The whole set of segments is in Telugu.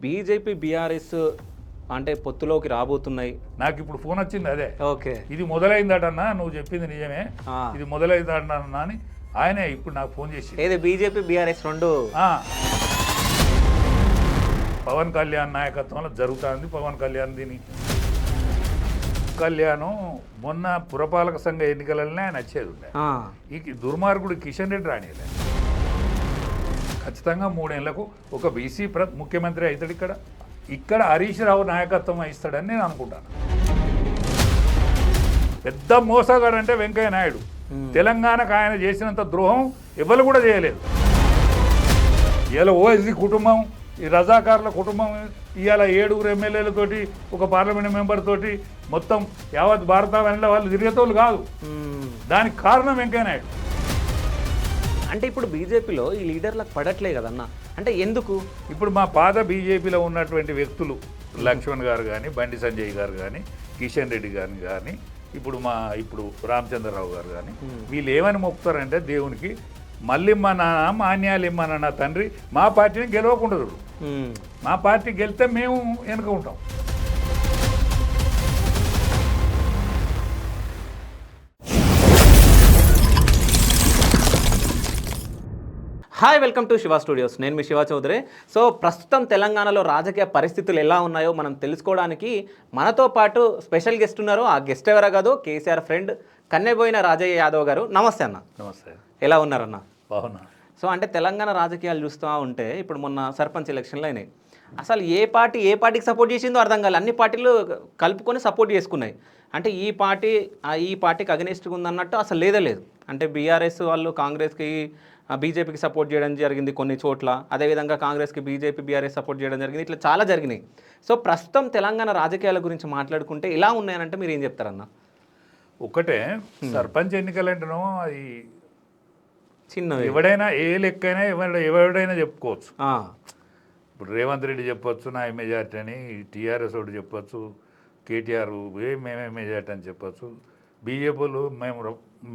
బీజేపీ బీఆర్ఎస్ అంటే పొత్తులోకి రాబోతున్నాయి. నాకు ఇప్పుడు ఫోన్ వచ్చింది అదే, ఓకే ఇది మొదలైందటన్నా, నువ్వు చెప్పింది నిజమే, ఆ. ఇది మొదలైందటన్నా అని ఆయనే ఇప్పుడు నాకు ఫోన్ చేసి ఏది బీజేపీ బీఆర్ఎస్ రెండు పవన్ కళ్యాణ్ నాయకత్వంలో జరుగుతుంది. పవన్ కళ్యాణ్ కళ్యాణం మొన్న పురపాలక సంఘ ఎన్నికలనే ఆయన వచ్చేది ఉండే. ఈ దుర్మార్గుడు కిషన్ రెడ్డి రానిలే. ఖచ్చితంగా 3 ఏళ్లకు ఒక బీసీ ముఖ్యమంత్రి అవుతాడు. ఇక్కడ హరీష్ రావు నాయకత్వం వహిస్తాడని నేను అనుకుంటాను. పెద్ద మోసగాడంటే వెంకయ్య నాయుడు. తెలంగాణకు ఆయన చేసినంత ద్రోహం ఎవరు కూడా చేయలేదు. ఇలా ఓఎస్సీ కుటుంబం, ఈ రజాకారుల కుటుంబం ఇవాళ 7 ఎమ్మెల్యేలతోటి ఒక పార్లమెంట్ మెంబర్ తోటి మొత్తం యావత్ భారతావనిలో వాళ్ళు తిరిగేతోళ్ళు కాదు. దానికి కారణం వెంకయ్య నాయుడు. అంటే ఇప్పుడు బీజేపీలో ఈ లీడర్లకు పడట్లే కదన్న, అంటే ఎందుకు? ఇప్పుడు మా పాత బీజేపీలో ఉన్నటువంటి వ్యక్తులు లక్ష్మణ్ గారు కానీ, బండి సంజయ్ గారు కానీ, కిషన్ రెడ్డి గారు కానీ, ఇప్పుడు రామచంద్రరావు గారు కానీ, వీళ్ళు ఏమని మొక్కుతారంటే దేవునికి, మళ్ళిమ్మ నాన్న మాన్యాలిమ్మ నాన్న తండ్రి మా పార్టీని గెలవకుండదు. మా పార్టీ గెలిస్తే మేము వెనుక ఉంటాం. Hi, welcome to Shiva studios. నేను మీ శివ చౌదరి. సో ప్రస్తుతం తెలంగాణలో రాజకీయ పరిస్థితులు ఎలా ఉన్నాయో మనం తెలుసుకోవడానికి మనతో పాటు స్పెషల్ గెస్ట్ ఉన్నారు. ఆ గెస్ట్ ఎవరో కాదు, కేసీఆర్ ఫ్రెండ్ కన్నెబోయిన రాజయ్య యాదవ్ గారు. నమస్తే అన్న. నమస్తే. ఎలా ఉన్నారన్న? బాగున్నా. సో అంటే తెలంగాణ రాజకీయాలు చూస్తూ ఉంటే ఇప్పుడు మొన్న సర్పంచ్ ఎలక్షన్లు అయినాయి. అసలు ఏ పార్టీకి సపోర్ట్ చేసిందో అర్థం కాలేదు. అన్ని పార్టీలు కలుపుకొని సపోర్ట్ చేసుకున్నాయి. అంటే ఈ పార్టీకి అగెనిస్ట్గా ఉందన్నట్టు అసలు లేదు. అంటే బీఆర్ఎస్ వాళ్ళు కాంగ్రెస్కి బీజేపీకి సపోర్ట్ చేయడం జరిగింది కొన్ని చోట్ల, అదేవిధంగా కాంగ్రెస్కి బీఆర్ఎస్ సపోర్ట్ చేయడం జరిగింది. ఇట్లా చాలా జరిగినాయి. సో ప్రస్తుతం తెలంగాణ రాజకీయాల గురించి మాట్లాడుకుంటే ఇలా ఉన్నాయనంటే మీరు ఏం చెప్తారన్న? ఒకటే, సర్పంచ్ ఎన్నికలంటేనో అది చిన్న ఎవడైనా ఏ లెక్కైనా ఎవడైనా చెప్పుకోవచ్చు. ఇప్పుడు రేవంత్ రెడ్డి చెప్పొచ్చు నా మెజార్టీ అని, టీఆర్ఎస్ ఒకటి చెప్పొచ్చు, కేటీఆర్ మేమే మెజార్టీ అని చెప్పొచ్చు, బీజేపీలు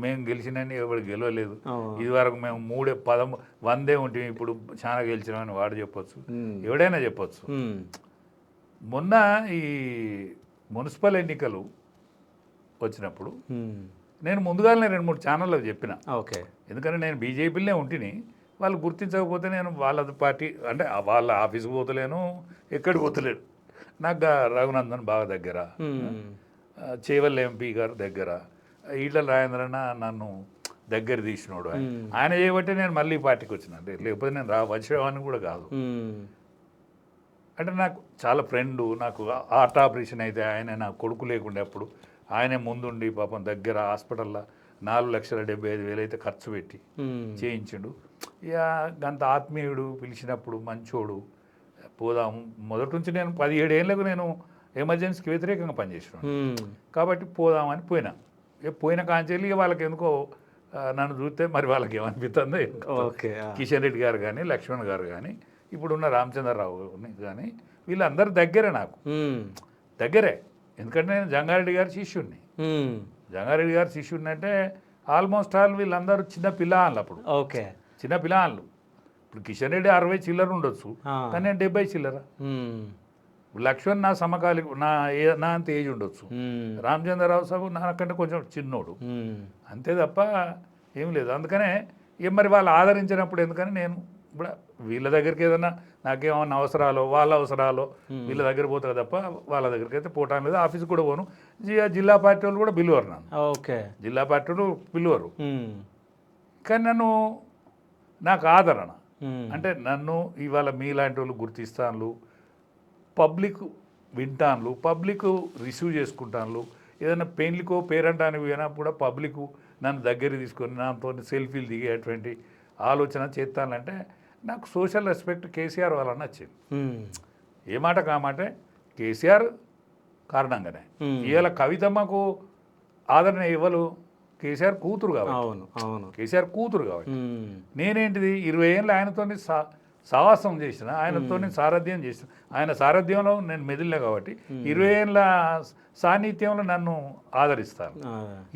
మేము గెలిచినని ఎవరు గెలవలేదు, ఇది వరకు మేము 100 ఉంటుంది, ఇప్పుడు చాలా గెలిచినామని వాడు చెప్పొచ్చు, ఎవడైనా చెప్పొచ్చు. మొన్న ఈ మున్సిపల్ ఎన్నికలు వచ్చినప్పుడు నేను ముందుగానే 2-3 ఛానల్లో చెప్పిన. ఓకే. ఎందుకంటే నేను బీజేపీలోనే ఉంటిని, వాళ్ళు గుర్తించకపోతే నేను వాళ్ళ పార్టీ అంటే వాళ్ళ ఆఫీస్కి పోతలేను, ఎక్కడికి పోతలేను. నాకు రఘునందన్ బాగా దగ్గర, చేవల్ ఎంపీ గారు దగ్గర, ఈటల రాజేంద్రన్న నన్ను దగ్గర తీసినోడు. ఆయన చేయబట్టే నేను మళ్ళీ పార్టీకి వచ్చిన, లేకపోతే నేను వచ్చేవాడిని కూడా కాదు. అంటే నాకు చాలా ఫ్రెండు. నాకు హార్ట్ ఆపరేషన్ అయితే ఆయన నా కొడుకు లేకుండే అప్పుడు ఆయనే ముందుండి పాపం దగ్గర హాస్పిటల్లో 4,75,000 అయితే ఖర్చు పెట్టి చేయించిండు. ఇక అంత ఆత్మీయుడు, పిలిచినప్పుడు మంచోడు, పోదాము. మొదటి నుంచి నేను 17 ఏళ్ళకు నేను ఎమర్జెన్సీకి వ్యతిరేకంగా పనిచేసినాను కాబట్టి పోదామని పోయినా. పోయిన కాంచెల్లి వాళ్ళకి ఎందుకో నన్ను చూస్తే మరి వాళ్ళకి ఏమనిపిస్తుందో. కిషన్ రెడ్డి గారు కానీ, లక్ష్మణ్ గారు కానీ, ఇప్పుడున్న రామచంద్రరావు కానీ, వీళ్ళందరూ దగ్గరే, నాకు దగ్గరే. ఎందుకంటే నేను జంగారెడ్డి గారి శిష్యుడిని. జంగారెడ్డి గారి శిష్యుడిని అంటే ఆల్మోస్ట్ వీళ్ళందరూ చిన్న పిల్లలు. అప్పుడు చిన్న పిల్లలు. ఇప్పుడు కిషన్ రెడ్డి 60 చిల్లర ఉండొచ్చు, కానీ నేను 70 చిల్లర. లక్ష్మణ్ నా సమకాలిక, నా అంత ఏజ్ ఉండొచ్చు. రామచంద్రరావు సాబు నాకంటే కొంచెం చిన్నోడు, అంతే తప్ప ఏం లేదు. అందుకనే మరి వాళ్ళు ఆదరించినప్పుడు ఎందుకని నేను ఇప్పుడు వీళ్ళ దగ్గరికి ఏదన్నా నాకేమన్నా అవసరాలో వాళ్ళ అవసరాలో వీళ్ళ దగ్గర పోతా తప్ప వాళ్ళ దగ్గరికి అయితే పోవటం లేదు. ఆఫీస్కి కూడా పోను. జిల్లా పార్టీ వాళ్ళు కూడా పిలువరు నన్ను. ఓకే. జిల్లా పార్టీ వాళ్ళు పిలువరు, కానీ నాకు ఆదరణ అంటే నన్ను ఇవాళ మీలాంటి వాళ్ళు గుర్తిస్తాను, పబ్లిక్ వింటాను, పబ్లిక్ రిసీవ్ చేసుకుంటాను. ఏదైనా పెళ్లికో పేరంటానికి పోయినా కూడా పబ్లిక్ నన్ను దగ్గర తీసుకొని నాతో సెల్ఫీలు దిగేటువంటి ఆలోచన చేస్తానంటే నాకు సోషల్ రెస్పెక్ట్ కేసీఆర్ వాళ్ళని నచ్చింది. ఏ మాట కామాటే కేసీఆర్ కారణంగానే. ఇవాళ కవితమ్మకు ఆదరణ ఇవ్వలు కేసీఆర్ కూతురు కాబట్టి. కేసీఆర్ కూతురు కాబట్టి నేనేంటిది 20 ఏళ్ళు ఆయనతో సావాసం చేసిన ఆయనతో సారథ్యం చేసిన ఆయన సారథ్యంలో నేను మెదిలే కాబట్టి 20 ఏళ్ళ సాన్నిధ్యంలో నన్ను ఆదరిస్తాను.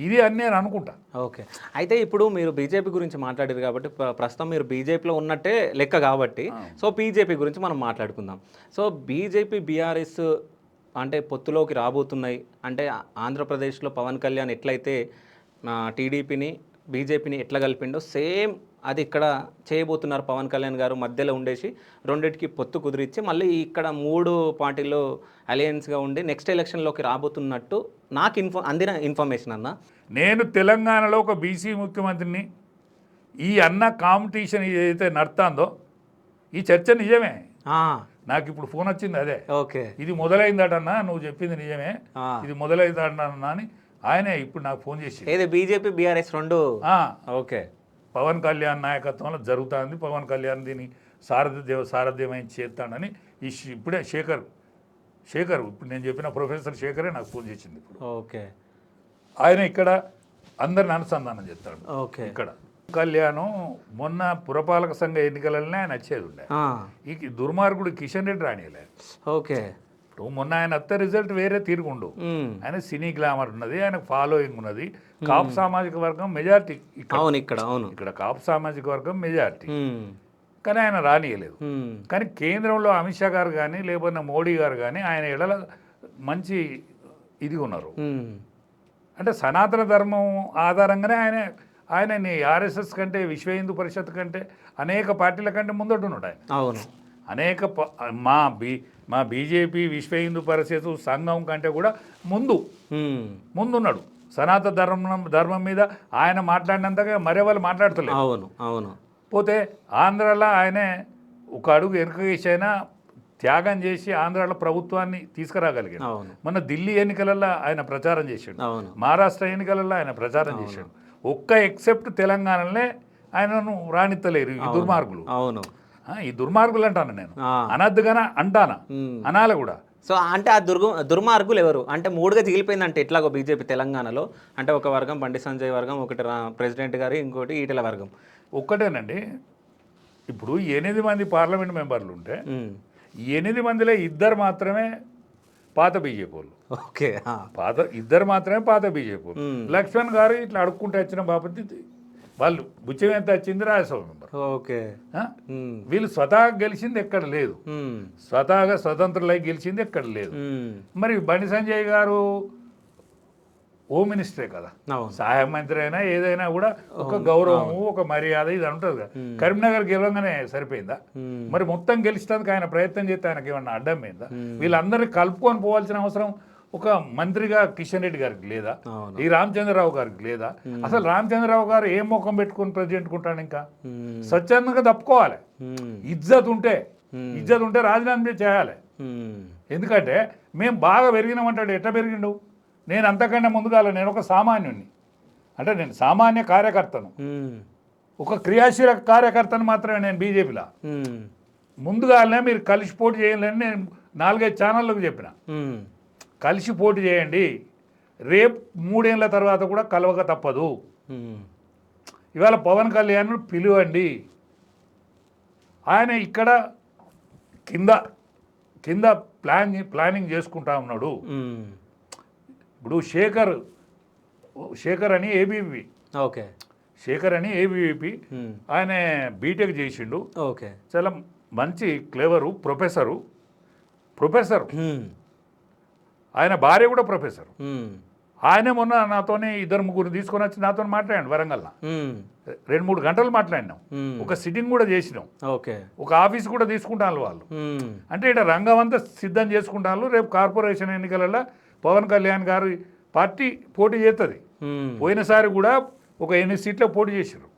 ఇది అని నేను అనుకుంటా. ఓకే. అయితే ఇప్పుడు మీరు బీజేపీ గురించి మాట్లాడారు కాబట్టి ప్రస్తుతం మీరు బీజేపీలో ఉన్నట్టే లెక్క కాబట్టి సో బీజేపీ గురించి మనం మాట్లాడుకుందాం. సో బీజేపీ బీఆర్ఎస్ అంటే పొత్తులోకి రాబోతున్నాయి అంటే ఆంధ్రప్రదేశ్లో పవన్ కళ్యాణ్ ఎట్లయితే టీడీపీని బీజేపీని ఎట్లా కలిపిండో సేమ్ అది ఇక్కడ చేయబోతున్నారు పవన్ కళ్యాణ్ గారు. మధ్యలో ఉండేసి రెండింటికి పొత్తు కుదిరించి మళ్ళీ ఇక్కడ 3 పార్టీలు అలయన్స్గా ఉండి నెక్స్ట్ ఎలక్షన్లోకి రాబోతున్నట్టు నాకు అందిన ఇన్ఫర్మేషన్ అన్న. నేను తెలంగాణలో ఒక బీసీ ముఖ్యమంత్రిని ఈ అన్న కాంపిటీషన్ ఏదైతే నడుతుందో ఈ చర్చ నిజమే. నాకు ఇప్పుడు ఫోన్ వచ్చింది అదే. ఓకే, ఇది మొదలైందటన్నా, నువ్వు చెప్పింది నిజమే, ఇది మొదలైందటన్నా అని ఆయనే ఇప్పుడు నాకు ఫోన్ చేసి ఏది బీజేపీ బీఆర్ఎస్ రెండు. ఓకే, పవన్ కళ్యాణ్ నాయకత్వంలో జరుగుతుంది, పవన్ కళ్యాణ్ దీన్ని సారథ్యమైన చేస్తాడని ఇప్పుడే శేఖర్ ఇప్పుడు నేను చెప్పిన ప్రొఫెసర్ శేఖరే నాకు ఫోన్ చేసింది ఇప్పుడు. ఓకే, ఆయన ఇక్కడ అందరిని అనుసంధానం చేస్తాడు. ఓకే, ఇక్కడ కళ్యాణ్ మొన్న పురపాలక సంఘ ఎన్నికలనే ఆయన వచ్చేది ఉండే. ఈ దుర్మార్గుడు కిషన్ రెడ్డి రానియలే. ఓకే, ఇప్పుడు మొన్న ఆయన అత్త రిజల్ట్ వేరే తీరుగుండు. ఆయన సినీ గ్లామర్ ఉన్నది, ఆయనకు ఫాలోయింగ్ ఉన్నది, కాపు సామాజిక వర్గం మెజార్టీ ఇక్కడ కాపు సామాజిక వర్గం మెజార్టీ, కానీ ఆయన రానియలేదు. కానీ కేంద్రంలో అమిత్ షా గారు కానీ లేకపోతే మోడీ గారు కానీ ఆయన ఎడల మంచి ఇది ఉన్నారు. అంటే సనాతన ధర్మం ఆధారంగానే ఆయనని ఆర్ఎస్ఎస్ కంటే విశ్వ హిందూ పరిషత్ కంటే అనేక పార్టీల కంటే ముందట్టున్నాడు ఆయన. అవును, అనేక మా బీజేపీ విశ్వ హిందూ పరిషత్ సంఘం కంటే కూడా ముందున్నాడు. సనాతన ధర్మం మీద ఆయన మాట్లాడినంతగా మరే వాళ్ళు మాట్లాడతలేదు. అవును. పోతే ఆంధ్రాలో ఆయనే ఒక అడుగు వెనుకేసైనా త్యాగం చేసి ఆంధ్రాలో ప్రభుత్వాన్ని తీసుకురాగలిగాడు. మొన్న ఢిల్లీ ఎన్నికలలో ఆయన ప్రచారం చేశాడు, మహారాష్ట్ర ఎన్నికలలో ఆయన ప్రచారం చేశాడు. ఒక్క ఎక్సెప్ట్ తెలంగాణలోనే ఆయనను రాణిత్తలేరు ఈ దుర్మార్గులు. ఈ దుర్మార్గులు అంటాను నేను, అనద్దుగానే అంటానా, అనాలి కూడా. సో అంటే ఆ దుర్మార్గులు ఎవరు అంటే 3గా చిగిలిపోయిందంటే ఎట్లాగో బీజేపీ తెలంగాణలో అంటే ఒక వర్గం బండి సంజయ్ వర్గం, ఒకటి ప్రెసిడెంట్ గారు, ఇంకోటి ఈటెల వర్గం. ఒక్కటేనండి. ఇప్పుడు 8 మంది పార్లమెంట్ మెంబర్లు ఉంటే 8 మందిలో 2 మాత్రమే పాత బీజేపీ వాళ్ళు. ఓకే, 2 మాత్రమే పాత బీజేపీ వాళ్ళు. లక్ష్మణ్ గారు ఇట్లా అడుక్కుంటూ వచ్చిన బాపతి వాళ్ళు బుచ్చం ఎంత వచ్చింది రాజ్యసభ మెంబర్. ఓకే, వీళ్ళు స్వతహాగా గెలిచింది ఎక్కడ లేదు, స్వతహాగా స్వతంత్రులై గెలిచింది ఎక్కడ లేదు. మరి బండి సంజయ్ గారు హోమ్ మినిస్టరే కదా, సహాయ మంత్రి అయినా ఏదైనా కూడా ఒక గౌరవము ఒక మర్యాద ఇది ఉంటుంది కదా. కరీంనగర్ గెలవగానే సరిపోయిందా? మరి మొత్తం గెలిచడానికి ఆయన ప్రయత్నం చేస్తే ఆయనకి ఏమన్నా అడ్డం పోయిందా? వీళ్ళందరినీ కలుపుకొని పోవాల్సిన అవసరం ఒక మంత్రిగా కిషన్ రెడ్డి గారికి లేదా? ఈ రామచంద్రరావు గారికి లేదా? అసలు రామచంద్రరావు గారు ఏం ముఖం పెట్టుకుని ప్రెసిడెంట్ ఉంటాడు? ఇంకా స్వచ్ఛందంగా తప్పుకోవాలి. ఇజ్జత్ ఉంటే రాజీనామా చేయాలి. ఎందుకంటే మేము బాగా పెరిగినామంటాడు. ఎట్లా పెరిగిండు? నేను అంతకంటే ముందుగాల నేను ఒక సామాన్యుడిని, అంటే నేను సామాన్య కార్యకర్తను, ఒక క్రియాశీల కార్యకర్తను మాత్రమే నేను బీజేపీలో. ముందుగానే మీరు కలిసి పోటీ చేయాలని నేను 4-5 ఛానళ్ళకు చెప్పిన, కలిసి పోటీ చేయండి, రేపు 3 ఏళ్ళ తర్వాత కూడా కలవక తప్పదు. ఇవాళ పవన్ కళ్యాణ్ పిలువండి, ఆయన ఇక్కడ కింద ప్లానింగ్ చేసుకుంటా ఉన్నాడు. ఇప్పుడు శేఖర్ అని ఏబీవీపీ, ఓకే, శేఖర్ అని ఏబీవీపీ ఆయన బీటెక్ చేసిండు. ఓకే, చాలా మంచి క్లెవరు, ప్రొఫెసరు. ఆయన భార్య కూడా ప్రొఫెసర్. ఆయన మొన్న నాతోనే 2-3 తీసుకొని వచ్చి నాతో మాట్లాడాడు వరంగల్లో. 2-3 గంటలు మాట్లాడినాం, ఒక సిట్టింగ్ కూడా చేసినాం, ఒక ఆఫీస్ కూడా తీసుకుంటాను వాళ్ళు. అంటే ఇక్కడ రంగం అంతా సిద్ధం చేసుకుంటాను. రేపు కార్పొరేషన్ ఎన్నికలలో పవన్ కళ్యాణ్ గారు పార్టీ పోటీ చేస్తుంది. పోయినసారి కూడా ఒక 8 సీట్ల పోటీ చేశారు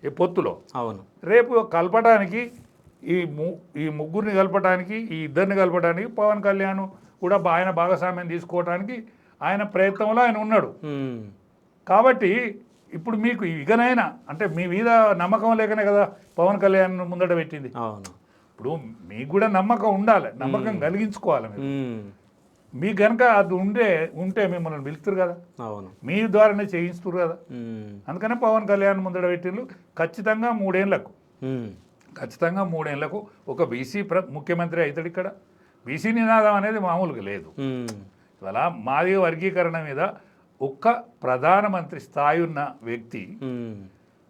ఈ పొత్తులో. రేపు కలపడానికి ఈ ముగ్గురిని కలపడానికి, ఈ 2ని కలపడానికి పవన్ కళ్యాణ్ కూడా ఆయన భాగస్వామ్యం తీసుకోవడానికి ఆయన ప్రయత్నంలో ఆయన ఉన్నాడు. కాబట్టి ఇప్పుడు మీకు ఇకనైనా అంటే మీ మీద నమ్మకం లేకనే కదా పవన్ కళ్యాణ్ ముందట పెట్టింది. ఇప్పుడు మీకు కూడా నమ్మకం ఉండాలి, నమ్మకం కలిగించుకోవాలి. మీకు కనుక అది ఉంటే మిమ్మల్ని పిలుస్తారు కదా, మీ ద్వారానే చేయిస్తారు కదా. అందుకనే పవన్ కళ్యాణ్ ముందడ పెట్టిండ్రు. ఖచ్చితంగా 3 ఏళ్ళకు ఖచ్చితంగా 3 ఏళ్లకు ఒక బీసీ ముఖ్యమంత్రి అవుతాడు. ఇక్కడ బీసీ నినాదం అనేది మామూలుగా లేదు. ఇవాళ మాదిగ వర్గీకరణ మీద ఒక్క ప్రధానమంత్రి స్థాయి ఉన్న వ్యక్తి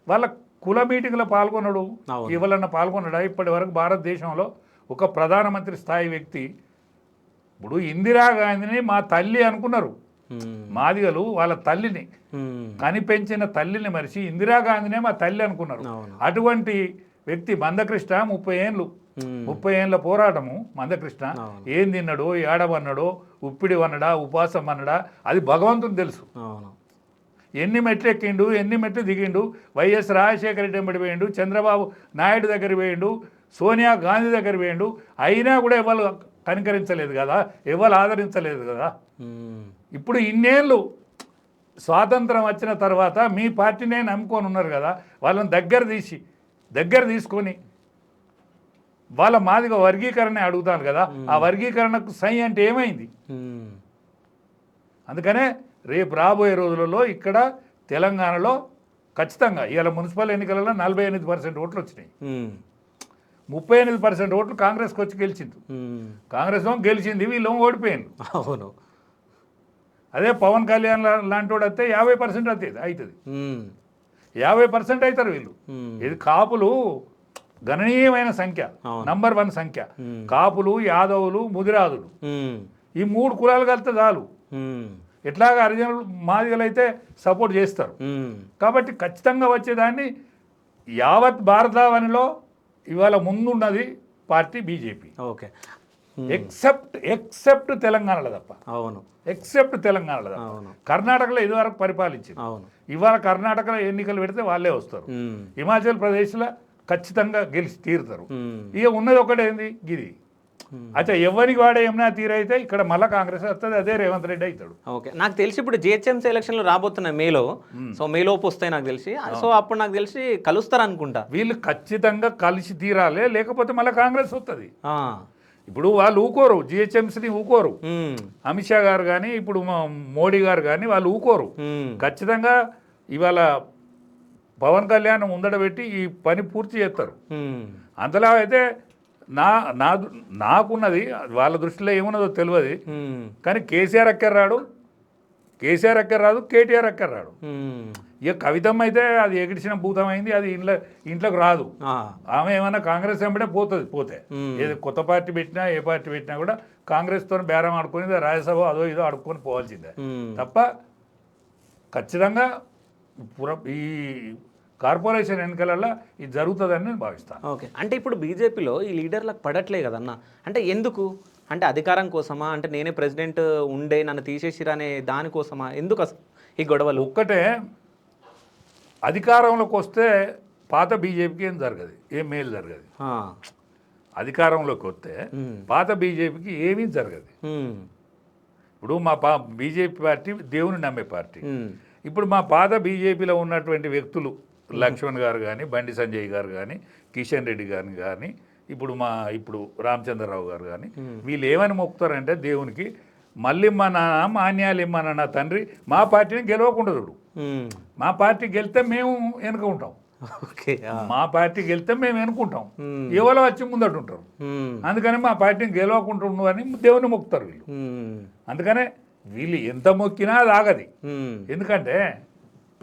వాళ్ళ కుల మీటింగ్లో పాల్గొనడు, ఇవాళ పాల్గొనడా? ఇప్పటి వరకు భారతదేశంలో ఒక ప్రధానమంత్రి స్థాయి వ్యక్తి, ఇప్పుడు ఇందిరాగాంధీని మా తల్లి అనుకున్నారు మాదిగలు, వాళ్ళ తల్లిని కనిపెంచిన తల్లిని మరిచి ఇందిరాగాంధీనే మా తల్లి అనుకున్నారు. అటువంటి వ్యక్తి మందకృష్ణ 30 ఏళ్ళ పోరాటము. మందకృష్ణ ఏం తిన్నాడో, ఏడవన్నాడో, ఉప్పిడి వన్నడా, ఉపాసం అన్నడా, అది భగవంతుని తెలుసు. ఎన్ని మెట్లు ఎక్కిండు, ఎన్ని మెట్లు దిగిండు. వైఎస్ రాజశేఖర రెడ్డి వెంబడి పోయిండు, చంద్రబాబు నాయుడు దగ్గర పోయిండు, సోనియా గాంధీ దగ్గర పోయిండు. అయినా కూడా ఎవరు కనికరించలేదు కదా, ఎవరు ఆదరించలేదు కదా. ఇప్పుడు ఇన్నేళ్ళు స్వాతంత్రం వచ్చిన తర్వాత మీ పార్టీనే నమ్ముకొని ఉన్నారు కదా, వాళ్ళని దగ్గర తీసుకొని వాళ్ళ మాదిగ వర్గీకరణ అడుగుతాను కదా, ఆ వర్గీకరణకు సై అంటే ఏమైంది? అందుకనే రేపు రాబోయే రోజులలో ఇక్కడ తెలంగాణలో ఖచ్చితంగా ఇవాళ మున్సిపల్ ఎన్నికలలో 48% ఓట్లు వచ్చినాయి. 38% ఓట్లు కాంగ్రెస్కి వచ్చి గెలిచింది. కాంగ్రెస్ గెలిచింది, వీళ్ళు ఓడిపోయింది. అవును. అదే పవన్ కళ్యాణ్ లాంటి వాడు అయితే 50% అవుతుంది. 50% అవుతారు వీళ్ళు. ఇది కాపులు గణనీయమైన సంఖ్య, నంబర్ 1 సంఖ్య. కాపులు, యాదవులు, ముదిరాజులు, ఈ 3 కులాలు కలిస్తే చాలు. ఎట్లాగా హరిజనులు మాదిగలు అయితే సపోర్ట్ చేస్తారు. కాబట్టి ఖచ్చితంగా వచ్చేదాన్ని యావత్ భారతావనిలో ఇవాళ ముందున్నది పార్టీ బీజేపీ. ఓకే. ఎక్సెప్ట్ తెలంగాణలో తప్ప. అవును. ఎక్సెప్ట్ తెలంగాణలో తప్ప. కర్ణాటకలో ఇదివరకు పరిపాలించింది. ఇవాళ కర్ణాటకలో ఎన్నికలు పెడితే వాళ్ళే వస్తారు. హిమాచల్ ప్రదేశ్లో ఖచ్చితంగా గెలిచి తీరుతారు. ఇక ఉన్నది ఒకటేంది గిది. అచ్చా, ఎవరికి వాడే ఏమన్నా తీరైతే ఇక్కడ మళ్ళీ కాంగ్రెస్ వస్తుంది, అదే రేవంత్ రెడ్డి అవుతాడు. ఓకే. నాకు తెలిసి ఇప్పుడు జిహెచ్ఎంసీ ఎలక్షన్లు రాబోతున్నాయి మేలో. సో మేలోపు వస్తాయి నాకు తెలిసి. సో అప్పుడు నాకు తెలిసి కలుస్తారు అనుకుంటా. వీళ్ళు ఖచ్చితంగా కలిసి తీరాలి, లేకపోతే మళ్ళీ కాంగ్రెస్ వస్తుంది. ఇప్పుడు వాళ్ళు ఊకోరు, జిహెచ్ఎంసీని ఊకోరు. అమిత్ షా గారు కానీ ఇప్పుడు మోడీ గారు కానీ వాళ్ళు ఊకోరు. ఖచ్చితంగా ఇవాళ పవన్ కళ్యాణ్ ముందట పెట్టి ఈ పని పూర్తి చేస్తారు. అంతలా అయితే నాకున్నది, వాళ్ళ దృష్టిలో ఏమున్నదో తెలియదు కానీ కేసీఆర్ ఎక్కడ రాడు, కేటీఆర్ ఎక్కడ రాడు. ఇక కవితమ్మ అయితే అది ఎగిడిచిన భూతమైంది, అది ఇంట్లోకి రాదు. ఆమె ఏమన్నా కాంగ్రెస్ వెంబడే పోతే ఏది కొత్త పార్టీ పెట్టినా ఏ పార్టీ పెట్టినా కూడా కాంగ్రెస్తో బేరం ఆడుకుని రాజ్యసభ అదో ఇదో ఆడుకొని పోవాల్సిందే తప్ప ఖచ్చితంగా ఈ కార్పొరేషన్ ఎన్నికలలో ఇది జరుగుతుందని నేను భావిస్తాను. ఓకే. అంటే ఇప్పుడు బీజేపీలో ఈ లీడర్లకు పడట్లే కదన్న. అంటే ఎందుకు? అంటే అధికారం కోసమా? అంటే నేనే ప్రెసిడెంట్ ఉండే నన్ను తీసేసిరనే దానికోసమా? ఎందుకు ఈ గొడవలు? ఒక్కటే, అధికారంలోకి వస్తే పాత బీజేపీకి ఏం జరగదు, ఏం మేలు జరగదు. అధికారంలోకి వస్తే పాత బీజేపీకి ఏమీ జరగదు. ఇప్పుడు మా బీజేపీ పార్టీ దేవుని నమ్మే పార్టీ. ఇప్పుడు మా పాత బీజేపీలో ఉన్నటువంటి వ్యక్తులు లక్ష్మణ్ గారు కానీ, బండి సంజయ్ గారు కానీ, కిషన్ రెడ్డి గారు కానీ, ఇప్పుడు రామచంద్రరావు గారు కానీ, వీళ్ళు ఏమని మొక్కుతారంటే దేవునికి, మళ్ళీ మా నాన్న మాన్యాలు ఇమ్మన్న తండ్రి మా పార్టీని గెలవకుండా చూడు, మా పార్టీ గెలిస్తే మేము వెనుకుంటాం, మా పార్టీ గెలిస్తే మేము వెనుకుంటాం, ఎవరో వచ్చి ముందట ఉంటారు, అందుకని మా పార్టీని గెలవకుండా ఉండు అని దేవుని మొక్కుతారు వీళ్ళు. అందుకనే వీళ్ళు ఎంత మొక్కినా అది ఆగది. ఎందుకంటే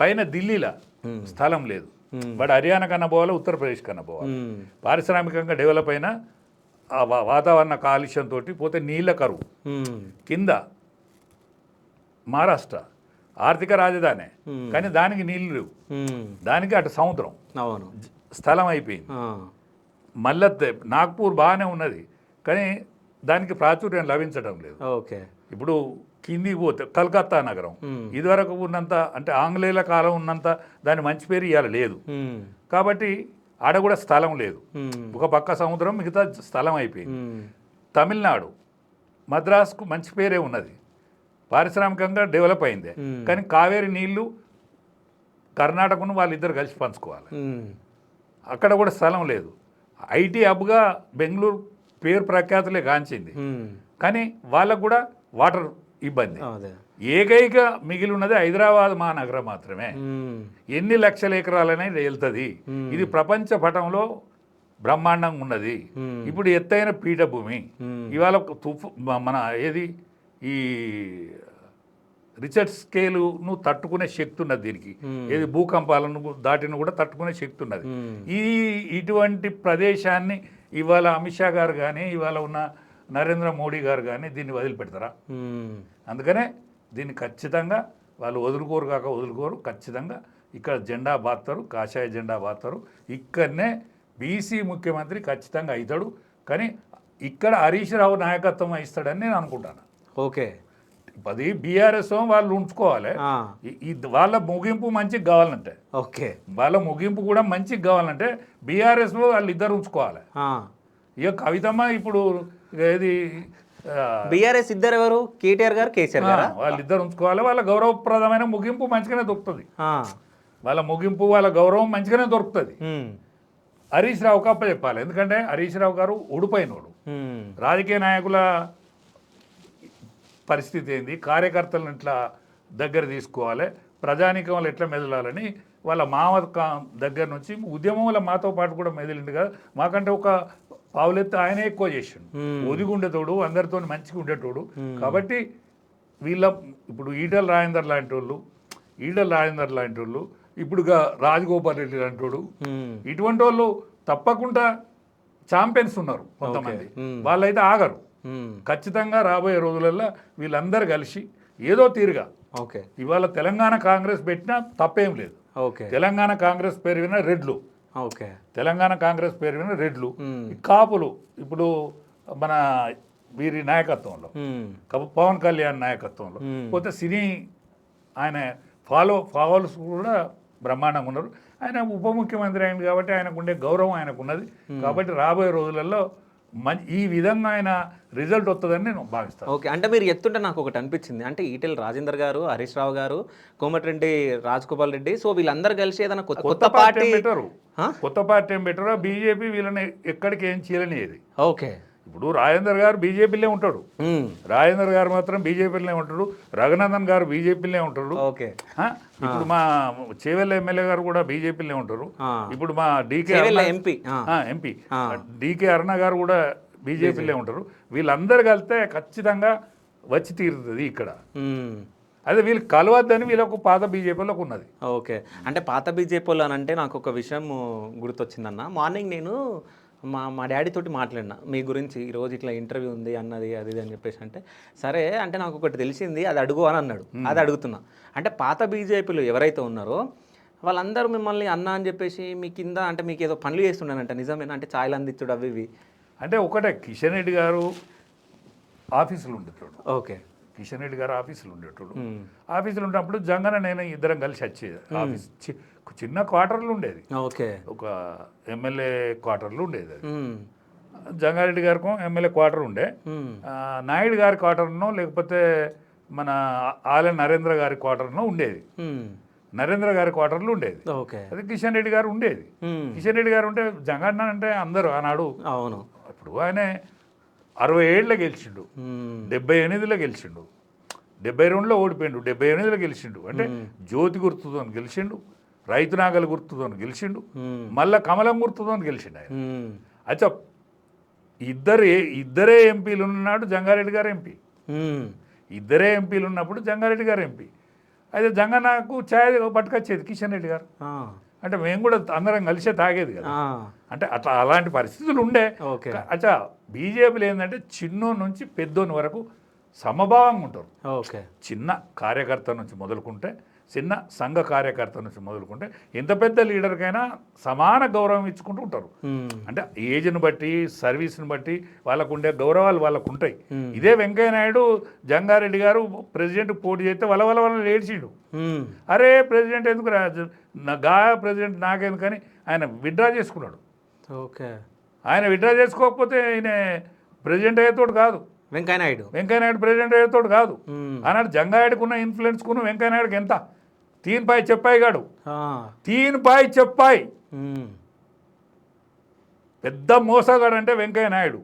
పైన ఢిల్లీలో స్థలం లేదు, వాడు హర్యానా కన్నా పోవాలి, ఉత్తరప్రదేశ్ కన్నా పోవాలి. పారిశ్రామికంగా డెవలప్ అయిన ఆ వాతావరణ కాలుష్యంతో పోతే నీళ్ళ కరువు, కింద మహారాష్ట్ర ఆర్థిక రాజధాని కానీ దానికి నీళ్ళు లేవు, దానికి అటు సముద్రం స్థలం అయిపోయింది. మళ్ళీ నాగ్పూర్ బాగానే ఉన్నది కానీ దానికి ప్రాచుర్యం లభించడం లేదు. ఇప్పుడు కిందికి పోతే కలకత్తా నగరం ఇదివరకు ఉన్నంత, అంటే ఆంగ్లేయుల కాలం ఉన్నంత దాని మంచి పేరు ఇవాళ లేదు. కాబట్టి ఆడ కూడా స్థలం లేదు, ఒక పక్క సముద్రం, మిగతా స్థలం అయిపోయింది. తమిళనాడు మద్రాసుకు మంచి పేరే ఉన్నది, పారిశ్రామికంగా డెవలప్ అయిందే, కానీ కావేరి నీళ్లు కర్ణాటకను వాళ్ళిద్దరు కలిసి పంచుకోవాలి, అక్కడ కూడా స్థలం లేదు. ఐటీ హబ్గా బెంగళూరు పేరు ప్రఖ్యాతులే గాంచింది కానీ వాళ్ళకు కూడా వాటర్ ఇబ్బంది. ఏకైక మిగిలి ఉన్నది హైదరాబాద్ మహానగరం మాత్రమే. ఎన్ని లక్షల ఎకరాలనే వెళ్తుంది. ఇది ప్రపంచ పటంలో బ్రహ్మాండంగా ఉన్నది. ఇప్పుడు ఎత్తైన పీఠభూమి. ఇవాళ మన ఏది ఈ రిచర్డ్ స్కేలును తట్టుకునే శక్తి ఉన్నది దీనికి. ఏది భూకంపాలను దాటిని కూడా తట్టుకునే శక్తి ఉన్నది. ఇటువంటి ప్రదేశాన్ని ఇవాళ అమిత్ షా గారు కానీ ఇవాళ ఉన్న నరేంద్ర మోడీ గారు కానీ దీన్ని వదిలిపెడతారా? అందుకనే దీన్ని ఖచ్చితంగా వాళ్ళు వదులుకోరు. ఖచ్చితంగా ఇక్కడ జెండా బాస్తారు, కాషాయ జెండా బాస్తారు. ఇక్కడనే బీసీ ముఖ్యమంత్రి ఖచ్చితంగా అవుతాడు. కానీ ఇక్కడ హరీష్ రావు నాయకత్వం వహిస్తాడని నేను అనుకుంటాను. ఓకే, అది బీఆర్ఎస్ వాళ్ళు ఉంచుకోవాలి. వాళ్ళ ముగింపు మంచిగా కావాలంటే, ఓకే, వాళ్ళ ముగింపు కూడా మంచిగా కావాలంటే బీఆర్ఎస్ వాళ్ళు ఇద్దరు ఉంచుకోవాలి. ఇక కవితమ్మ ఇప్పుడు ఏది బీఆర్ఎస్ ఇద్దరు ఎవరు? కేటీఆర్ గారు, కేసీఆర్ గారు, వాళ్ళిద్దరు ఉంచుకోవాలి. వాళ్ళ గౌరవప్రదమైన ముగింపు మంచిగానే దొరుకుతుంది. వాళ్ళ ముగింపు వాళ్ళ గౌరవం మంచిగానే దొరుకుతుంది. హరీష్ రావు కప్ప చెప్పాలి. ఎందుకంటే హరీష్ రావు గారు ఓడిపోయినోడు. రాజకీయ నాయకుల పరిస్థితి ఏంది, కార్యకర్తలను ఎట్లా దగ్గర తీసుకోవాలి, ప్రజానీకంలో ఎట్లా మెదలాలని వాళ్ళ మామ దగ్గర నుంచి ఉద్యమంలో మాతో పాటు కూడా మెదిలింది కదా. మాకంటే ఒక పావులెత్తి ఆయనే ఎక్కువ చేసిండు. ఒదిగి ఉండేటోడు, అందరితో మంచిగా ఉండేటోడు. కాబట్టి వీళ్ళ ఇప్పుడు ఈటల రాజేందర్ లాంటి వాళ్ళు ఇప్పుడుగా రాజగోపాల్ రెడ్డి లాంటి వాడు, ఇటువంటి వాళ్ళు తప్పకుండా ఛాంపియన్స్ ఉన్నారు కొంతమంది. వాళ్ళైతే ఆగరు. ఖచ్చితంగా రాబోయే రోజులలో వీళ్ళందరూ కలిసి ఏదో తీరుగా ఇవాళ తెలంగాణ కాంగ్రెస్ పెట్టినా తప్పేం లేదు. తెలంగాణ కాంగ్రెస్ పేరు విన రెడ్లు, తెలంగాణ కాంగ్రెస్ పేరు విన రెడ్లు, కాపులు ఇప్పుడు మన వీరి నాయకత్వంలో, పవన్ కళ్యాణ్ నాయకత్వంలో, పోతే సినీ ఆయన ఫాలోవర్స్ కూడా బ్రహ్మాండంగా ఉన్నారు. ఆయన ఉప ముఖ్యమంత్రి అయింది కాబట్టి ఆయనకు ఉండే గౌరవం ఆయనకు ఉన్నది. కాబట్టి రాబోయే రోజులలో ఈ విధంగా ఆయన రిజల్ట్ వస్తుందని నేను భావిస్తాను. ఓకే, అంటే మీరు ఎత్తుంటే నాకు ఒకటి అనిపించింది. అంటే ఈటెల రాజేందర్ గారు, హరీష్ రావు గారు, కోమటిరెడ్డి రాజగోపాల్ రెడ్డి, సో వీళ్ళందరూ కలిసి ఏదైనా కొత్త పార్టీ ఏం బెటరో బీజేపీ వీళ్ళని ఎక్కడికి ఏం చేయలేనిది. ఓకే, ఇప్పుడు రాజేందర్ గారు బీజేపీలో ఉంటాడు, రాజేందర్ గారు మాత్రం బీజేపీలోనే ఉంటాడు, రఘునందన్ గారు బీజేపీలోనే ఉంటాడు. ఇప్పుడు మా చేవెళ్ళ ఎమ్మెల్యే గారు కూడా బీజేపీలోనే ఉంటారు. ఇప్పుడు మా ఎంపీ డీకే అరుణ గారు కూడా బీజేపీలో ఉంటారు. వీళ్ళందరూ కలిస్తే ఖచ్చితంగా వచ్చి తీరుతుంది ఇక్కడ. అదే వీళ్ళు కలవద్దని వీళ్ళకు పాత బీజేపీలోకి ఉన్నది. ఓకే, అంటే పాత బీజేపీలో అని అంటే నాకు ఒక విషయం గుర్తొచ్చిందన్న. మార్నింగ్ నేను మా డాడీ తోటి మాట్లాడినా మీ గురించి, ఈరోజు ఇట్లా ఇంటర్వ్యూ ఉంది అన్నది అది అని చెప్పేసి. అంటే సరే అంటే నాకు ఒకటి తెలిసింది, అది అడుగు అని అన్నాడు. అది అడుగుతున్నా. అంటే పాత బీజేపీలు ఎవరైతే ఉన్నారో వాళ్ళందరూ మిమ్మల్ని అన్న అని చెప్పేసి మీ కింద అంటే మీకు ఏదో పనులు చేస్తున్నానంట, నిజమేనా? అంటే ఛాయలు అందించుడు అవి ఇవి. అంటే ఒకటే కిషన్ రెడ్డి గారు ఆఫీసులు ఉండేటోడు. ఓకే, కిషన్ రెడ్డి గారు ఆఫీసులు ఉండేటోడు. ఆఫీసులు ఉన్నప్పుడు జంగన నేను ఇద్దరం కలిసి వచ్చేది. ఆఫీస్ చిన్న క్వార్టర్లు ఉండేది. ఓకే, ఒక ఎమ్మెల్యే క్వార్టర్లు ఉండేది. అది జంగారెడ్డి గారికి ఎమ్మెల్యే క్వార్టర్ ఉండే, నాయుడు గారి క్వార్టర్నో లేకపోతే మన ఆలయ నరేంద్ర గారి క్వార్టర్నో ఉండేది. నరేంద్ర గారి క్వార్టర్లు ఉండేది. అది కిషన్ రెడ్డి గారు ఉండేది. కిషన్ రెడ్డి గారు ఉంటే జంగన్న అంటే అందరూ ఆనాడు. అవును, ఇప్పుడు ఆయన 67లో గెలిచిండు, 78లో గెలిచిండు, 72లో ఓడిపోయిండు, 78లో గెలిచిండు. అంటే జ్యోతి గుర్తుతో గెలిచిండు, రైతు నాగల గుర్తుతో గెలిచిండు, మళ్ళా కమలం గుర్తుతో గెలిచిండు ఆయన. అచ్చా ఇద్దరే ఎంపీలు ఉన్నాడు జంగారెడ్డి గారు ఎంపీ. ఇద్దరే ఎంపీలు ఉన్నప్పుడు జంగారెడ్డి గారు ఎంపీ. అయితే జంగన్నకు ఛాయ్ పట్టుకొచ్చేది కిషన్ రెడ్డి గారు. అంటే మేము కూడా అందరం కలిసే తాగేది కదా. అంటే అట్లా అలాంటి పరిస్థితులు ఉండే. అచ్చా బీజేపీలో ఏంటంటే చిన్నోని నుంచి పెద్దోని వరకు సమభావంగా ఉంటారు. చిన్న కార్యకర్త నుంచి మొదలుకుంటే, చిన్న సంఘ కార్యకర్త నుంచి మొదలుకుంటే ఎంత పెద్ద లీడర్కైనా సమాన గౌరవం ఇచ్చుకుంటూ ఉంటారు. అంటే ఏజ్ని బట్టి, సర్వీస్ని బట్టి వాళ్ళకు ఉండే గౌరవాలు వాళ్ళకు ఉంటాయి. ఇదే వెంకయ్య నాయుడు జంగారెడ్డి గారు ప్రెసిడెంట్ పోటీ చేస్తే వాళ్ళ ఏడ్చిండు. అరే ప్రెసిడెంట్ ఎందుకు ప్రెసిడెంట్ నాకెందుకని ఆయన విత్డ్రా చేసుకున్నాడు. ఆయన విత్డ్రా చేసుకోకపోతే ఆయన ప్రెసిడెంట్ అయ్యేతోడు కాదు. వెంకయ్య నాయుడు ప్రెసిడెంట్ అయ్యేతోడు కాదు. ఆనాడు జంగారెడ్డికి ఉన్న ఇన్ఫ్లుయెన్స్కును వెంకయ్య నాయుడుకి ఎంత 3 పాయి చెప్పాయి గాడు, 3 పాయి చెప్పాయి. పెద్ద మోసగాడు అంటే వెంకయ్య నాయుడు.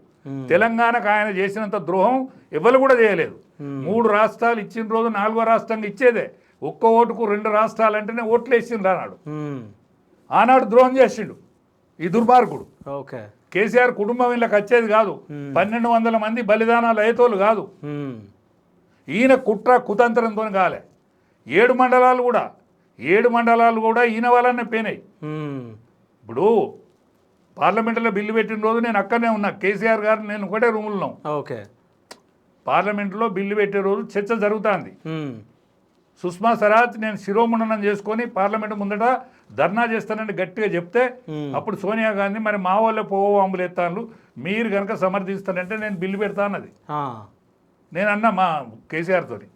తెలంగాణకు ఆయన చేసినంత ద్రోహం ఎవరు కూడా చేయలేదు. 3 రాష్ట్రాలు ఇచ్చిన రోజు 4వ రాష్ట్రంగా ఇచ్చేదే. ఒక్క ఓటుకు 2 రాష్ట్రాలు అంటేనే ఓట్లు వేసిండు ఆనాడు. ఆనాడు ద్రోహం చేసిండు. ఈ దుర్మార్గుడు. ఓకే. కేసీఆర్ కుటుంబం వీళ్ళకి వచ్చేది కాదు. 1200 మంది బలిదానాలు అయ్యేతోళ్ళు కాదు. ఈయన కుట్ర కుతంత్రంతో కాలే. 7 మండలాలు కూడా ఈయన వల్లనే పోయినాయి. ఇప్పుడు పార్లమెంట్లో బిల్లు పెట్టిన రోజు నేను అక్కడనే ఉన్నా. కేసీఆర్ గారు నేను ఒకటే రూములో ఉన్నాం. ఓకే. పార్లమెంట్లో బిల్లు పెట్టే రోజు చర్చ జరుగుతుంది. సుష్మా స్వరాజ్ నేను శిరోముండనం చేసుకొని పార్లమెంట్ ముందట ధర్నా చేస్తానని గట్టిగా చెప్తే అప్పుడు సోనియా గాంధీ మరి మా వాళ్ళే పోవాంబులు ఎత్తాను, మీరు కనుక సమర్థిస్తానంటే నేను బిల్లు పెడతా అన్నది. నేను అన్నా మా కేసీఆర్ తోటి,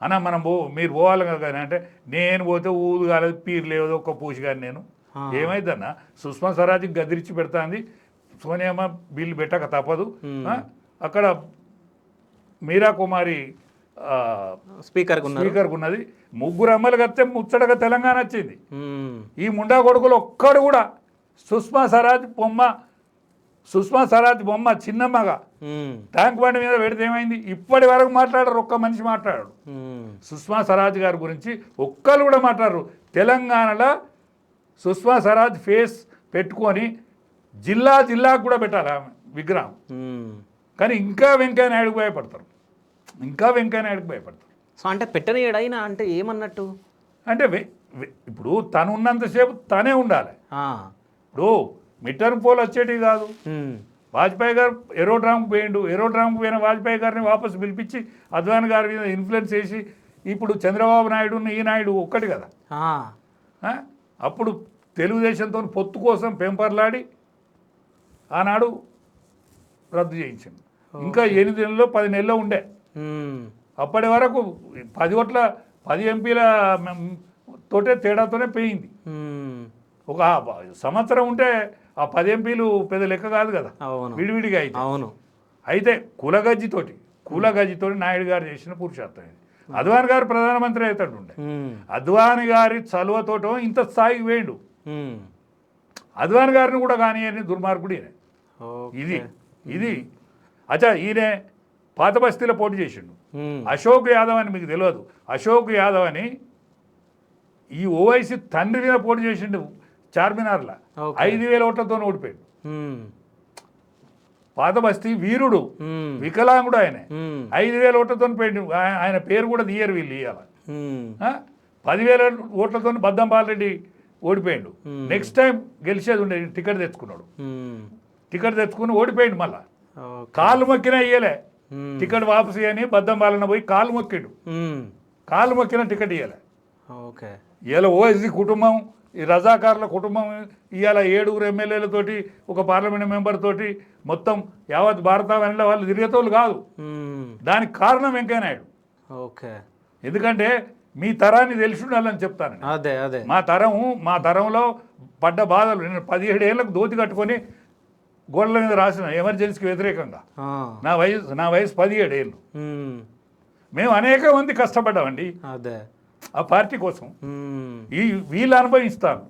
అన్న మనం మీరు పోవాలి కదా అంటే, నేను పోతే ఊదు కాలేదు పీరు లేదు ఒక్క పూసి కానీ నేను ఏమైందన్న సుష్మా స్వరాజ్కి గదిరిచి పెడతాంది, సోనియామ్మ బిల్లు పెట్టక తప్పదు. అక్కడ మీరా కుమారి స్పీకర్ ఉన్నది. 3 అమ్మలు కడితే ముచ్చటగా తెలంగాణ వచ్చింది. ఈ ముండా కొడుకులు ఒక్కడు కూడా సుష్మా స్వరాజ్ బొమ్మ చిన్నమ్మగా ట్యాంక్ బండి మీద పెడితే ఏమైంది? ఇప్పటి వరకు మాట్లాడరు, ఒక్క మనిషి మాట్లాడాడు సుష్మా స్వరాజ్ గారి గురించి. ఒక్కరు కూడా మాట్లాడరు. తెలంగాణలో సుష్మా స్వరాజ్ ఫేస్ పెట్టుకొని జిల్లాకు కూడా పెట్టాలి ఆమె విగ్రహం. కానీ ఇంకా వెంకయ్య నాయుడుకు భయపడతారు. సో అంటే పెట్టనియడైనా అంటే ఏమన్నట్టు అంటే ఇప్పుడు తను ఉన్నంతసేపు తనే ఉండాలి. ఇప్పుడు మిడ్-టర్మ్ పోల్ వచ్చేటివి కాదు. వాజ్పేయి గారు ఏరోడ్రామ్కి పోయిన వాజ్పేయి గారిని వాపసు పిలిపించి అద్వానీ గారి మీద ఇన్ఫ్లుయెన్స్ చేసి ఇప్పుడు చంద్రబాబు నాయుడు ఈ నాయుడు ఒక్కటి కదా. అప్పుడు తెలుగుదేశంతో పొత్తు కోసం పెంపర్లాడి ఆనాడు రద్దు చేయించింది. ఇంకా 8 నెలల్లో 10 నెలల్లో ఉండే. అప్పటి వరకు 10 ఎంపీల తోటే తేడాతోనే పోయింది. ఒక సంవత్సరం ఉంటే ఆ 10 ఎంపీలు పెద్ద లెక్క కాదు కదా, విడివిడిగా అయితే. అయితే కులగజ్జితోటి నాయుడు గారు చేసిన పురుషార్థం ఇది. అద్వానీ గారు ప్రధానమంత్రి అవుతాడు ఉండే. అద్వానీ గారి చలువతోటో ఇంత స్థాయికి వేయండు. అద్వానీ గారిని కూడా కానీ అని దుర్మార్గుడు ఈయన. ఇది అచ్చా ఈయన పాత బస్తీలో పోటీ చేసిండు. అశోక్ యాదవ్ అని మీకు తెలియదు. అశోక్ యాదవ్ అని ఈ ఓవైసీ తండ్రి మీద పోటీ చేసిండు చార్మినార్లో. 5,000 ఓట్లతో ఓడిపోయాడు. పాత బస్తీ వీరుడు, వికలాంగుడు ఆయన. 5,000 ఓట్లతో పోయాడు. ఆయన పేరు కూడా తీయరు వీళ్ళు ఇవాళ. 10,000 ఓట్లతో బద్దంపాలరెడ్డి ఓడిపోయాడు. నెక్స్ట్ టైం గెలిచేది ఉండే టికెట్ తెచ్చుకుని ఓడిపోయాడు. మళ్ళా కాళ్ళు మొక్కినా ఇయ్యలే టికెట్ వాపసు అని బద్దంపాలన పోయి కాళ్ళు మొక్కిన టికెట్ ఇయ్యలే. ఇవాళ ఓఎస్సీ కుటుంబం, ఈ రజాకారుల కుటుంబం ఇవాళ 7 ఎమ్మెల్యేలతోటి ఒక పార్లమెంట్ మెంబర్ తోటి మొత్తం యావత్ భారతావనిలో వాళ్ళు తిరిగేతోళ్ళు కాదు. దానికి కారణం వెంకయ్య నాయుడు. ఎందుకంటే మీ తరాన్ని తెలిసి ఉండాలని చెప్తాను. మా తరంలో పడ్డ బాధలు. నేను 17 ఏళ్ళకు దోతి కట్టుకొని గోడల మీద రాసిన ఎమర్జెన్సీకి వ్యతిరేకంగా. నా వయసు 17 ఏళ్ళు. మేము అనేక మంది కష్టపడ్డామండి ఆ పార్టీ కోసం. వీళ్ళు అనుభవిస్తాను.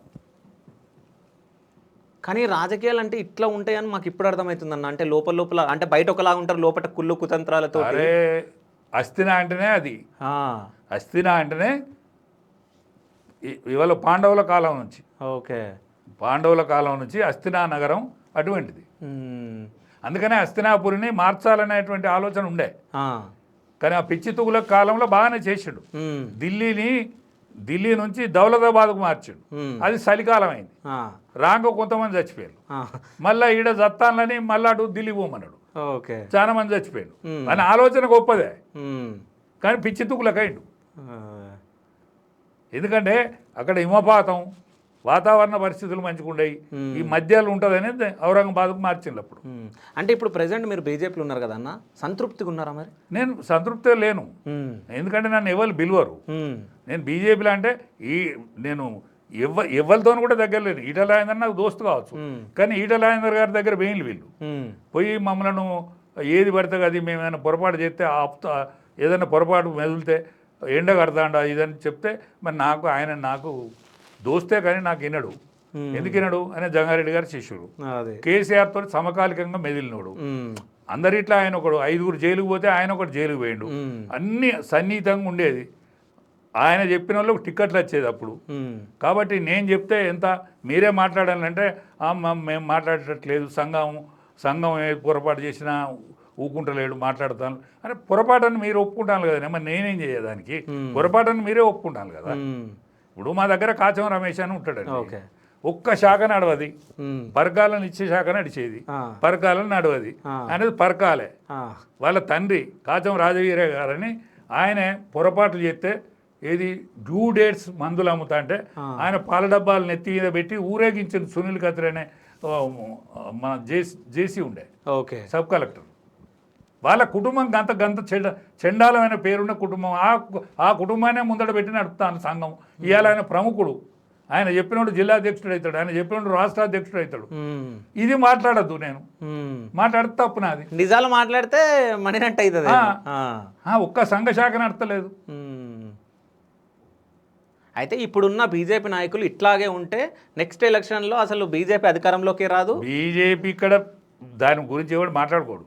కానీ రాజకీయాలు అంటే ఇట్లా ఉంటాయని మాకు ఇప్పుడు అర్థమవుతుందన్న. అంటే లోపల అంటే బయట ఒకలాగా ఉంటారు, లోపల కుళ్ళు కుతంత్రాలతో. అరే అస్థినా అంటేనే అది. అస్థినా అంటేనే ఇవాళ పాండవుల కాలం నుంచి అస్థినా నగరం అటువంటిది. అందుకనే హస్తినాపురిని మార్చాలనేటువంటి ఆలోచన ఉండే. కానీ ఆ పిచ్చి తుగులక్ కాలంలో బాగానే చేసాడు. ఢిల్లీ నుంచి దౌలతాబాద్కు మార్చాడు. అది చలికాలం అయింది. రాంగ కొంతమంది చచ్చిపోయారు. మళ్ళీ ఈడ జత్తాన్లని మళ్ళీ అటు ఢిల్లీ పోమన్నాడు. చాలా మంది చచ్చిపోయారు. అని ఆలోచన గొప్పదే. కానీ పిచ్చి తుగులకైండు. ఎందుకంటే అక్కడ హిమపాతం, వాతావరణ పరిస్థితులు మంచిగుండయి. ఈ మధ్యలో ఉంటుందని ఔరంగాబాద్కు మార్చింది అప్పుడు. అంటే ఇప్పుడు ప్రెసెంట్ మీరు బీజేపీలో ఉన్నారు కదా అన్న, సంతృప్తిగా ఉన్నారా మరి? నేను సంతృప్తిగా లేను. ఎందుకంటే నన్ను ఎవరు పిలువరు. నేను బీజేపీలో అంటే నేను ఎవరితో కూడా దగ్గర లేను. ఈటల రాజేందర్ నాకు దోస్తు కావచ్చు, కానీ ఈటల రాజేందర్ గారి దగ్గర వేయండి వీళ్ళు పోయి మమ్మల్ని ఏది పడితే అది మేము ఏమైనా పొరపాటు చేస్తే ఏదైనా పొరపాటు మెదిలితే ఎండ కడతాండా ఇదని చెప్తే మరి ఆయన నాకు దోస్తే కానీ నాకు వినడు. ఎందుకు వినడు అనే జంగారెడ్డి గారు శిష్యుడు. కేసీఆర్ తోటి సమకాలికంగా మెదిలినోడు. అందరిట్లా ఆయన ఒకడు 5 జైలుకు పోతే ఆయన ఒకటి జైలుకు పోయిండు. అన్ని సన్నిహితంగా ఉండేది. ఆయన చెప్పిన వాళ్ళకి టిక్కెట్లు వచ్చేది అప్పుడు. కాబట్టి నేను చెప్తే ఎంత మీరే మాట్లాడాలంటే మేము మాట్లాడట్లేదు, సంఘం పొరపాటు చేసినా ఊకుంటలేడు మాట్లాడతాను అంటే పొరపాటుని మీరు ఒప్పుకుంటాను కదా, మరి నేనేం చేయదానికి, పొరపాటుని మీరే ఒప్పుకుంటాను కదా. ఇప్పుడు మా దగ్గర కాచం రమేష్ అని ఉంటాడండి, ఒక్క శాఖ నడవది, పరకాలను ఇచ్చే శాఖ నడిచేది, పరకాలను నడవది అనేది పరకాలే. వాళ్ళ తండ్రి కాచం రాజవీర గారని ఆయన పొరపాట్లు చేస్తే ఏది డ్యూ డేట్స్ మందులు అమ్ముతా అంటే ఆయన పాల డబ్బాలు నెత్తి మీద పెట్టి ఊరేగించిన సునీల్ కత్రి అనే మన జేసీ ఉండే సబ్ కలెక్టర్. వాళ్ళ కుటుంబం గంత చెండాలమైన పేరున్న కుటుంబం, ఆ కుటుంబాన్ని ముందట పెట్టి నడుపుతాను సంఘం. ఇవాళ ఆయన ప్రముఖుడు, ఆయన చెప్పినప్పుడు జిల్లా అధ్యక్షుడు అవుతాడు, ఆయన చెప్పినప్పుడు రాష్ట్ర అధ్యక్షుడు అవుతాడు. ఇది మాట్లాడద్దు, నేను మాట్లాడితే తప్పు నాది. నిజాలు మాట్లాడితే మణినట్టు అవుతుంది. ఒక్క సంఘ శాఖ నడతలేదు. అయితే ఇప్పుడున్న బీజేపీ నాయకులు ఇట్లాగే ఉంటే నెక్స్ట్ ఎలక్షన్లో అసలు బీజేపీ అధికారంలోకి రాదు. బీజేపీ ఇక్కడ దాని గురించి ఎవడు మాట్లాడుకోడు,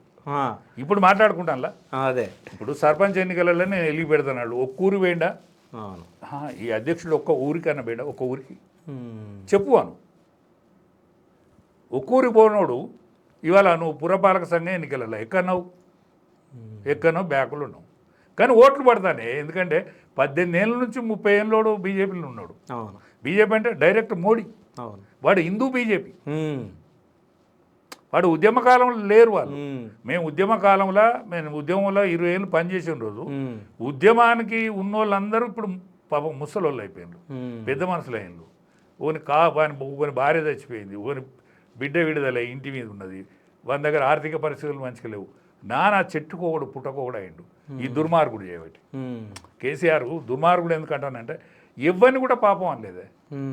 ఇప్పుడు మాట్లాడుకుంటానులా. అదే ఇప్పుడు సర్పంచ్ ఎన్నికలలో నేను వెలిగి పెడతాను, ఒక్క ఊరు వేయండా, ఈ అధ్యక్షుడు ఒక్క ఊరికన్నా వేయండా, ఒక్క ఊరికి చెప్పువాను. ఒక్క ఊరికి పోనోడు ఇవాళ నువ్వు పురపాలక సంఘం ఎన్నికలలో ఎక్కడో బ్యాకులు ఉన్నావు, కానీ ఓట్లు పడతానే. ఎందుకంటే 18 ఏళ్ళ నుంచి 30 ఏళ్ళోడు బీజేపీలో ఉన్నాడు. బీజేపీ అంటే డైరెక్ట్ మోడీ, వాడు హిందూ బీజేపీ. వాడు ఉద్యమ కాలంలో లేరు వాళ్ళు. మేము ఉద్యమంలో 20 ఏళ్ళు పనిచేసిన రోజు ఉద్యమానికి ఉన్న వాళ్ళందరూ ఇప్పుడు పాపం ముసలోళ్ళు అయిపోయినారు, పెద్ద మనుషులు అయినరు. ఓని భార్య చచ్చిపోయింది, ఓని బిడ్డ విడుదల ఇంటి మీద ఉన్నది, వాళ్ళ దగ్గర ఆర్థిక పరిస్థితులు మంచిగా లేవు. నానా చెట్టుకోకూడదు పుట్టకోకూడదు అయిండు ఈ దుర్మార్గుడు చేయబట్టి. కేసీఆర్ దుర్మార్గుడు ఎందుకంటానంటే ఎవరిని కూడా పాపం అనలేదే.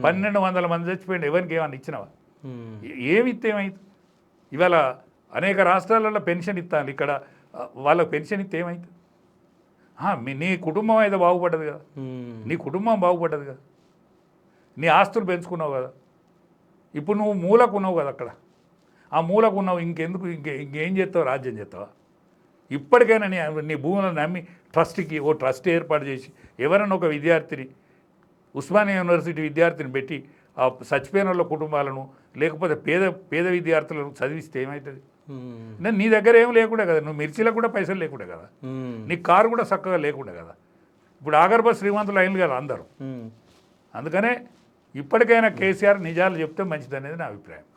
1200 మంది చచ్చిపోయింది, ఎవరికి ఏమన్నా ఇచ్చినవా? ఏమి ఇస్తే ఏమైతుంది? ఇవాళ అనేక రాష్ట్రాలలో పెన్షన్ ఇస్తాను, ఇక్కడ వాళ్ళకి పెన్షన్ ఇస్తే ఏమవుతుంది? నీ కుటుంబం అయితే బాగుపడ్డది కదా, నీ కుటుంబం బాగుపడ్డది కదా, నీ ఆస్తులు పెంచుకున్నావు కదా, ఇప్పుడు నువ్వు మూలకు ఉన్నావు కదా, అక్కడ ఆ మూలకు ఉన్నావు, ఇంకేం చేస్తావు? రాజ్యం చేస్తావా? ఇప్పటికైనా నీ భూములను నమ్మి ట్రస్ట్ ఏర్పాటు చేసి ఎవరైనా ఒక విద్యార్థిని, ఉస్మానియా యూనివర్సిటీ విద్యార్థిని పెట్టి ఆ చచ్చిపోయిన వాళ్ళ కుటుంబాలను, లేకపోతే పేద విద్యార్థులను చదివిస్తే ఏమవుతుంది? నీ దగ్గర ఏం లేకుండా కదా, నువ్వు మిర్చిలకు కూడా పైసలు లేకుండా కదా, నీ కారు కూడా చక్కగా లేకుండా కదా. ఇప్పుడు ఆగర్భ శ్రీమంతులు అయినలు కదా అందరూ. అందుకనే ఇప్పటికైనా కేసీఆర్ నిజాలు చెప్తే మంచిదనేది నా అభిప్రాయం.